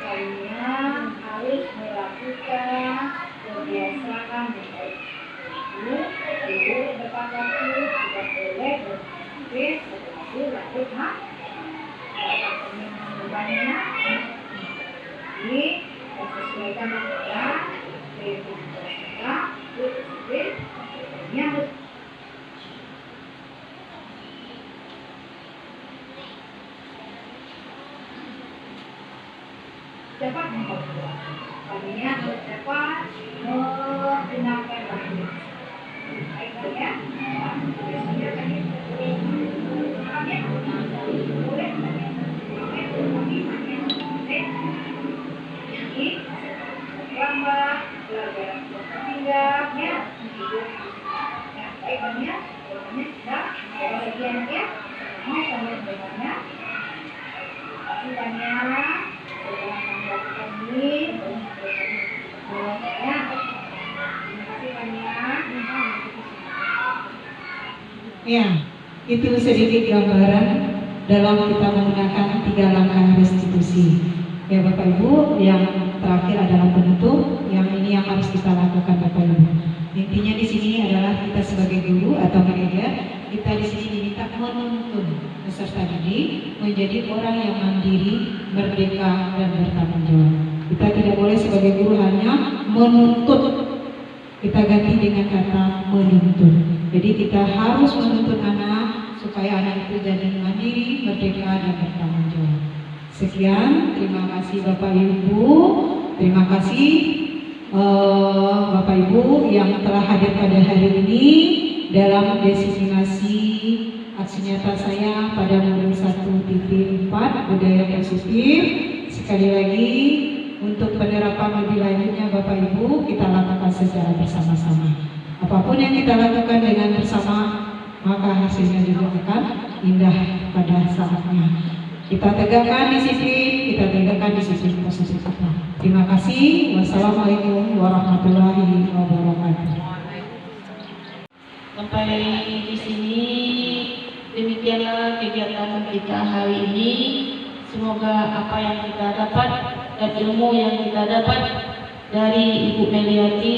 lainnya harus melakukan kebiasaan itu depan waktu, tidak boleh berpikir sesuatu lanjut bebannya ini sesuaikan aturan kita harus dapat mengkontrol. Artinya harus dapat menggunakan bahasa. Baik ya. Lambat, pelajaran pinggangnya, baiknya, sudah, bagiannya, mau sampai berikutnya, sisanya, setelah melakukan ini, ya, terima kasih banyak. Ya, itu sedikit gambaran dalam kita menggunakan 3 langkah restitusi. Ya Bapak Ibu, yang terakhir adalah penutup, yang ini yang harus kita lakukan Bapak Ibu. Intinya di sini adalah kita sebagai guru atau manajer, kita di sini diminta menuntun peserta didik menjadi orang yang mandiri, merdeka dan bertanggung jawab. Kita tidak boleh sebagai guru hanya menuntut, kita ganti dengan kata menuntun. Jadi kita harus menuntun anak supaya anak itu jadi mandiri, merdeka dan bertanggung jawab. Sekian, terima kasih Bapak Ibu, terima kasih Bapak Ibu yang telah hadir pada hari ini dalam diseminasi aksi nyata saya pada modul 1.4 budaya positif. Sekali lagi untuk penerapan lebih lanjutnya Bapak Ibu kita lakukan secara bersama-sama. Apapun yang kita lakukan dengan bersama maka hasilnya juga akan indah pada saatnya. Kita tegakkan disiplin posisi kita. Terima kasih. Wassalamualaikum warahmatullahi wabarakatuh. Sampai di sini demikianlah kegiatan kita hari ini. Semoga apa yang kita dapat dan ilmu yang kita dapat dari Ibu Meliati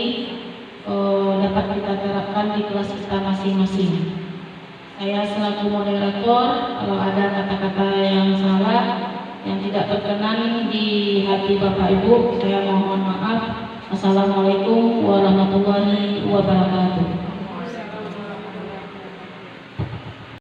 dapat kita terapkan di kelas kita masing-masing. Saya selaku moderator, kalau ada kata-kata yang salah, yang tidak berkenan di hati Bapak Ibu, saya mohon maaf. Assalamualaikum warahmatullahi wabarakatuh.